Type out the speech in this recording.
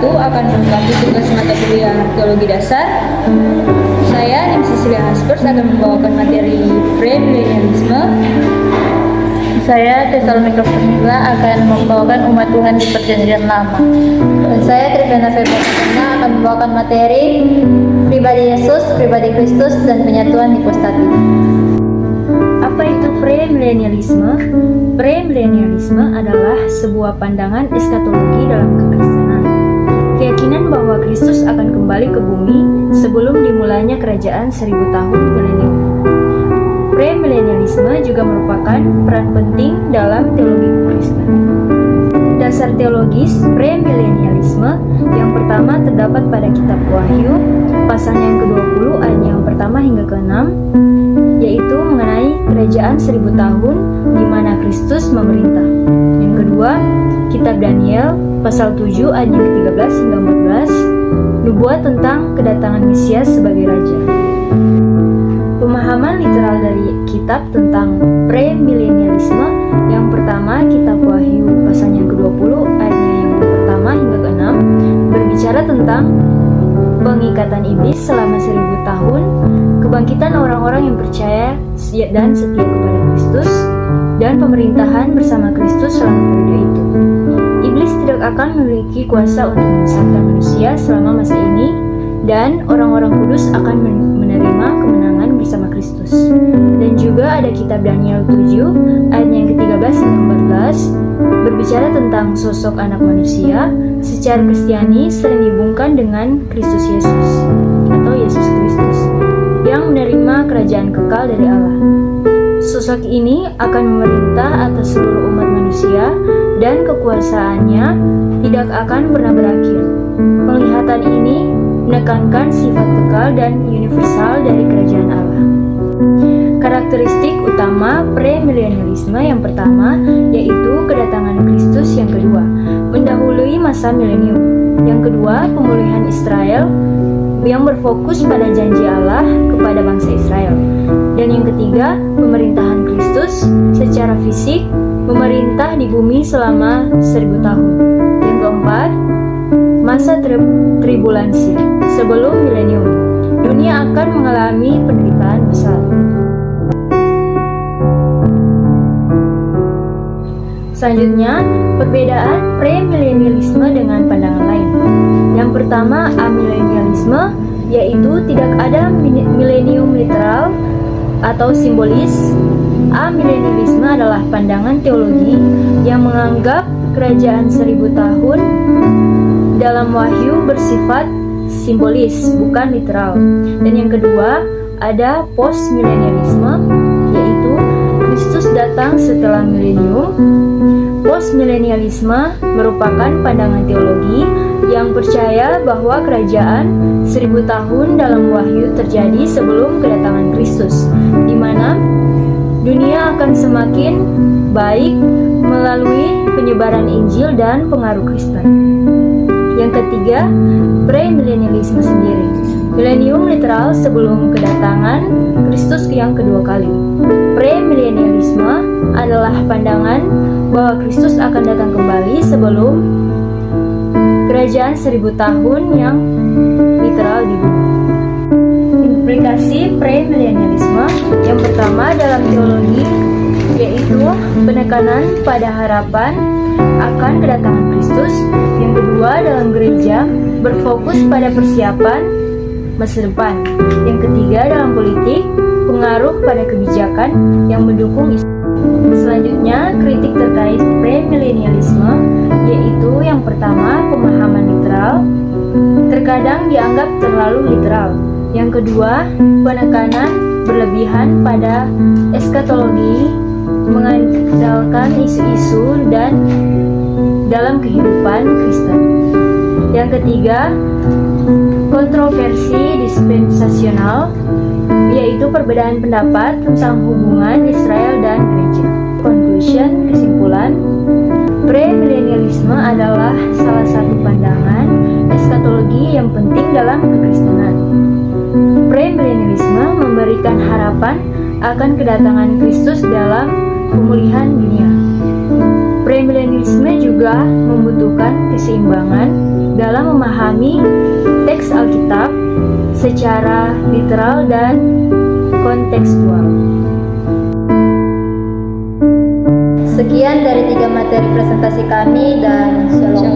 akan melengkapi tugas mata kuliah Teologi Dasar. Saya, Nim Cecilia Haspers, akan membawakan materi premilenialisme. Saya, Tesalonika Pernila, akan membawakan umat Tuhan di Perjanjian Lama. Dan saya, Trivena Februari, akan membawakan materi pribadi Yesus, pribadi Kristus, dan penyatuan hipostati. Apa itu premilenialisme? Premilenialisme adalah sebuah pandangan eskatologi dalam kekristenan. Keyakinan bahwa Kristus akan kembali ke bumi sebelum dimulainya kerajaan 1000 tahun milenium. Premilenialisme juga merupakan peran penting dalam teologi Kristen. Dasar teologis premilenialisme yang pertama terdapat pada kitab Wahyu, pasalnya yang ke-20 ayat yang pertama hingga ke-6, yaitu mengenai kerajaan 1000 tahun di mana Kristus memerintah. Yang kedua, kitab Daniel, pasal 7 ayat yang ke-13 hingga 14, nubuat tentang kedatangan Mesias sebagai raja. Pemahaman literal dari kitab tentang premilenialisme yang pertama, kitab Wahyu pasalnya yang ke-20 ayatnya yang pertama hingga ke-6 berbicara tentang pengikatan iblis selama 1000 tahun, kebangkitan orang-orang yang percaya dan setia kepada Kristus, dan pemerintahan bersama Kristus selama periode itu. Iblis tidak akan memiliki kuasa untuk menyesatkan manusia selama masa ini, dan orang-orang kudus akan menerima kemenangan bersama Kristus. Dan juga ada kitab Daniel 7 ayat yang ke-13 hingga 14 berbicara tentang sosok anak manusia secara Kristiani sering dihubungkan dengan Kristus Yesus atau Yesus Kristus yang menerima kerajaan kekal dari Allah. Sosok ini akan memerintah atas seluruh umat manusia dan kekuasaannya tidak akan pernah berakhir. Penglihatan ini menekankan sifat kekal dan universal dari kerajaan Allah. Karakteristik utama premilenialisme yang pertama yaitu kedatangan Kristus, yang kedua mendahului masa milenium, yang kedua pemulihan Israel yang berfokus pada janji Allah kepada bangsa Israel, dan yang ketiga pemerintahan Kristus secara fisik memerintah di bumi selama 1000 tahun, yang keempat masa tribulasi sebelum milenium, dunia akan mengalami penderitaan besar. Selanjutnya, perbedaan premilenialisme dengan pandangan lain. Yang pertama, amilenialisme, yaitu tidak ada milenium literal atau simbolis. Amilenialisme adalah pandangan teologi yang menganggap kerajaan 1000 tahun dalam Wahyu bersifat simbolis, bukan literal. Dan yang kedua, ada postmilenialisme, yaitu Kristus datang setelah milenium. Postmilenialisme merupakan pandangan teologi yang percaya bahwa kerajaan 1000 tahun dalam Wahyu terjadi sebelum kedatangan Kristus, di mana dunia akan semakin baik melalui penyebaran Injil dan pengaruh Kristen. Yang ketiga, premilenialisme sendiri. Milenium literal sebelum kedatangan Kristus yang kedua kali. Premilenialisme adalah pandangan bahwa Kristus akan datang kembali sebelum kerajaan 1000 tahun yang literal di bumi. Implikasi premilenialisme yang pertama dalam teologi yaitu penekanan pada harapan akan kedatangan Kristus. Yang kedua, dalam gereja berfokus pada persiapan masa depan. Yang ketiga, dalam politik pengaruh pada kebijakan yang mendukung Islam. Selanjutnya, kritik terkait premilenialisme yaitu yang pertama, pemahaman literal terkadang dianggap terlalu literal. Yang kedua, penekanan berlebihan pada eskatologi mengandalkan isu-isu dan dalam kehidupan Kristen. Yang ketiga, kontroversi dispensasional, yaitu perbedaan pendapat tentang hubungan Israel dan gereja. Conclusion, kesimpulan, premilenialisme adalah salah satu pandangan eskatologi yang penting dalam kekristenan. Premilenialisme memberikan harapan akan kedatangan Kristus dalam pemulihan dunia. Premilenialisme juga membutuhkan keseimbangan dalam memahami teks Alkitab secara literal dan kontekstual. Sekian dari 3 materi presentasi kami dan shalom.